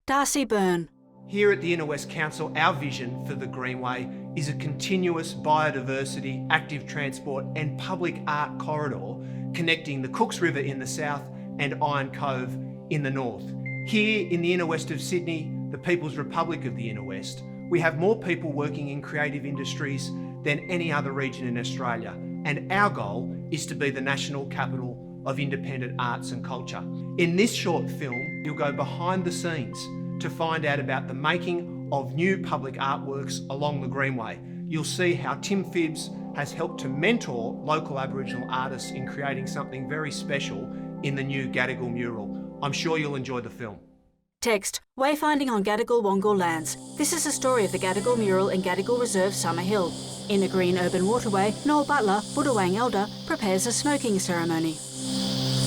Darcy Byrne. Here at the Inner West Council, our vision for the Greenway is a continuous biodiversity, active transport and public art corridor connecting the Cooks River in the south and Iron Cove in the north. Here in the inner west of Sydney, the People's Republic of the Inner West, we have more people working in creative industries than any other region in Australia, and our goal is to be the national capital of independent arts and culture. In this short film, you'll go behind the scenes to find out about the making of new public artworks along the Greenway. You'll see how Tim Phibbs has helped to mentor local Aboriginal artists in creating something very special in the new Gadigal mural. I'm sure you'll enjoy the film. Text, Wayfinding on Gadigal Wongal lands. This is a story of the Gadigal mural in Gadigal Reserve, Summer Hill. In a green urban waterway, Noel Butler, Budawang Elder, prepares a smoking ceremony.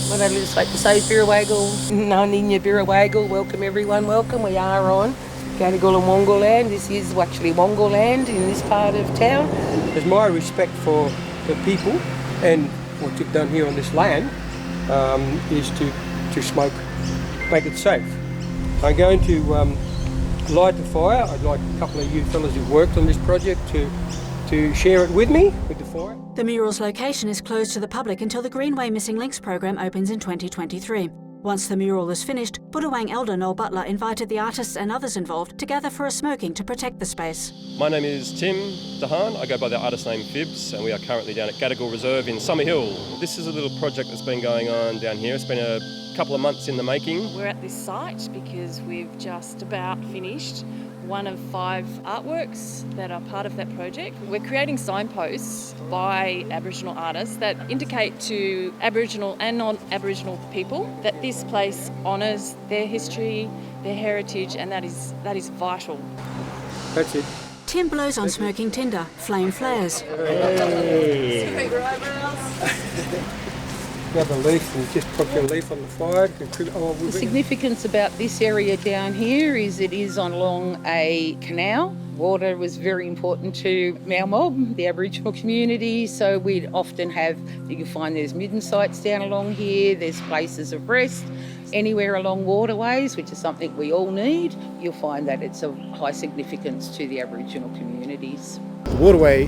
Well, I'd just like to say Birrawagal, Naninya Birrawagal, welcome everyone, welcome. We are on Gadigal and Wongal land. This is actually Wongal land in this part of town. There's my respect for the people, and what you've done here on this land is to smoke, make it safe. I'm going to light the fire. I'd like a couple of you fellas who've worked on this project to share it with me, with the fire. The mural's location is closed to the public until the Greenway Missing Links program opens in 2023. Once the mural is finished, Budawang Elder Noel Butler invited the artists and others involved to gather for a smoking to protect the space. My name is Tim Dahan. I go by the artist name Phibbs, and we are currently down at Gadigal Reserve in Summer Hill. This is a little project that's been going on down here. It's been a couple of months in the making. We're at this site because we've just about finished one of 5 artworks that are part of that project. We're creating signposts by Aboriginal artists that indicate to Aboriginal and non-Aboriginal people that this place honours their history, their heritage, and that is vital. That's it. Tim blows on smoking tinder, flame flares. Grab a leaf and just put your leaf on the fire. The significance about this area down here is it is along a canal. Water was very important to our mob, the Aboriginal community, so we'd often have, you find there's midden sites down along here, there's places of rest. Anywhere along waterways, which is something we all need, you'll find that it's of high significance to the Aboriginal communities. The waterway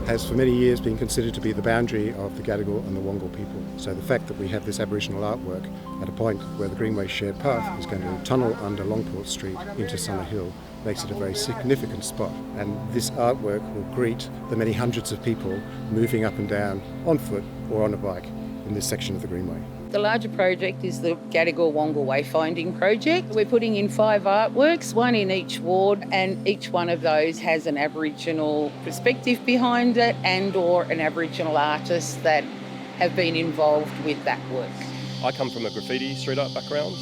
has for many years been considered to be the boundary of the Gadigal and the Wongal people. So the fact that we have this Aboriginal artwork at a point where the Greenway shared path is going to tunnel under Longport Street into Summer Hill makes it a very significant spot. And this artwork will greet the many hundreds of people moving up and down on foot or on a bike in this section of the Greenway. The larger project is the Gadigal Wongal Wayfinding project. We're putting in 5 artworks, one in each ward, and each one of those has an Aboriginal perspective behind it and or an Aboriginal artist that have been involved with that work. I come from a graffiti street art background,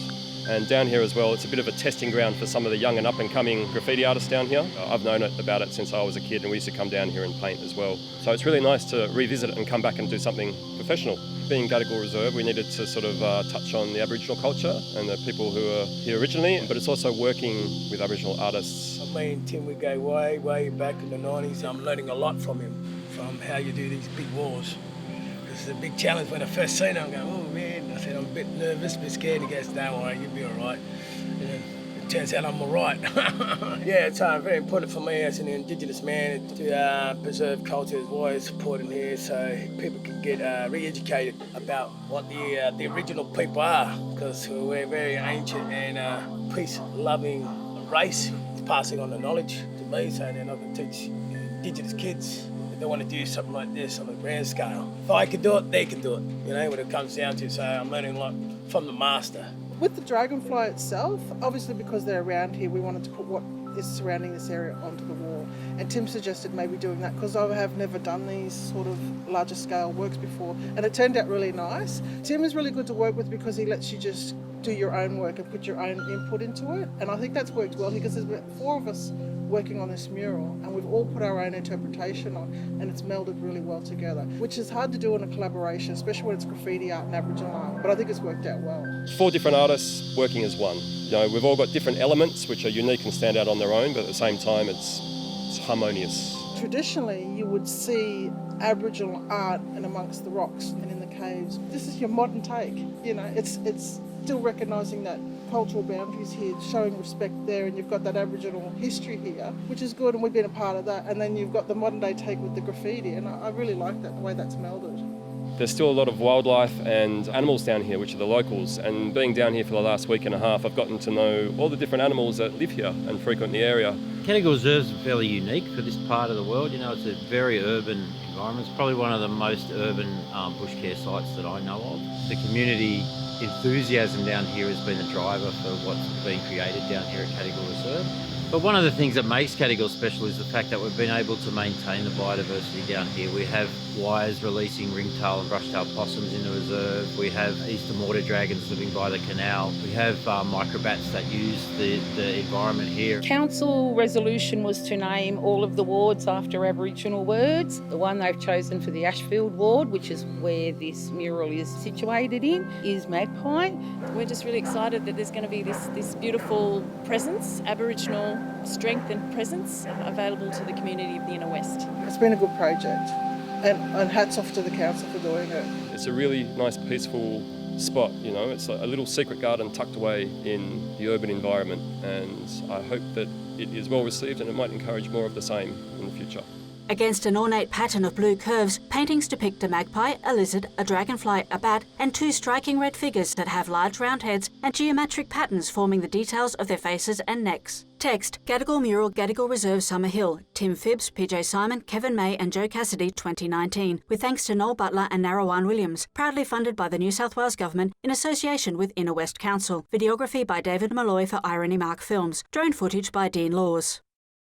and down here as well, it's a bit of a testing ground for some of the young and up-and-coming graffiti artists down here. I've known about it since I was a kid, and we used to come down here and paint as well. So it's really nice to revisit it and come back and do something professional. Being Gadigal Reserve, we needed to sort of touch on the Aboriginal culture and the people who are here originally, but it's also working with Aboriginal artists. Me and Tim, we go way back in the 90s. I'm learning a lot from him, from how you do these big walls. It's a big challenge when I first seen it. I'm going, oh man, I said, I'm a bit nervous, a bit scared. He goes, don't worry, you'll be all right. And it turns out I'm all right. Yeah, it's very important for me as an Indigenous man to preserve culture as well as supporting here so people can get re-educated about what the original people are, because we're very ancient and peace-loving race. It's passing on the knowledge to me, so then I can teach Indigenous kids. They want to do something like this on a grand scale. If I can do it, they can do it, you know, when it comes down to. So I'm learning a lot from the master. With the dragonfly itself, obviously because they're around here, we wanted to put what is surrounding this area onto the wall. And Tim suggested maybe doing that because I have never done these sort of larger scale works before, and it turned out really nice. Tim is really good to work with because he lets you just do your own work and put your own input into it. And I think that's worked well because there's about 4 of us working on this mural, and we've all put our own interpretation on, and it's melded really well together, which is hard to do in a collaboration, especially when it's graffiti art and Aboriginal art, but I think it's worked out well. 4 different artists working as one. You know, we've all got different elements which are unique and stand out on their own, but at the same time it's harmonious. Traditionally, you would see Aboriginal art in amongst the rocks and in the caves. This is your modern take, you know, it's still recognising that cultural boundaries here, showing respect there, and you've got that Aboriginal history here, which is good, and we've been a part of that. And then you've got the modern day take with the graffiti, and I really like that, the way that's melded. There's still a lot of wildlife and animals down here, which are the locals. And being down here for the last week and a half, I've gotten to know all the different animals that live here and frequent the area. Cadigal Reserve is fairly unique for this part of the world. You know, it's a very urban environment. It's probably one of the most urban bush care sites that I know of. The community enthusiasm down here has been the driver for what's been created down here at Cadigal Reserve. But one of the things that makes Cadigal special is the fact that we've been able to maintain the biodiversity down here. We have wires releasing ringtail and brushtail possums in the reserve. We have eastern water dragons living by the canal. We have microbats that use the environment here. Council resolution was to name all of the wards after Aboriginal words. The one they've chosen for the Ashfield ward, which is where this mural is situated in, is Magpie. We're just really excited that there's going to be this beautiful presence, Aboriginal strength and presence available to the community of the Inner West. It's been a good project, and hats off to the council for doing it. It's a really nice, peaceful spot, you know. It's a little secret garden tucked away in the urban environment, and I hope that it is well received and it might encourage more of the same in the future. Against an ornate pattern of blue curves, paintings depict a magpie, a lizard, a dragonfly, a bat, and two striking red figures that have large round heads and geometric patterns forming the details of their faces and necks. Text: Gadigal mural, Gadigal Reserve, Summer Hill. Tim Phibbs, PJ Simon, Kevin May and Joe Cassidy, 2019. With thanks to Noel Butler and Narawan Williams. Proudly funded by the New South Wales Government in association with Inner West Council. Videography by David Malloy for Irony Mark Films. Drone footage by Dean Laws.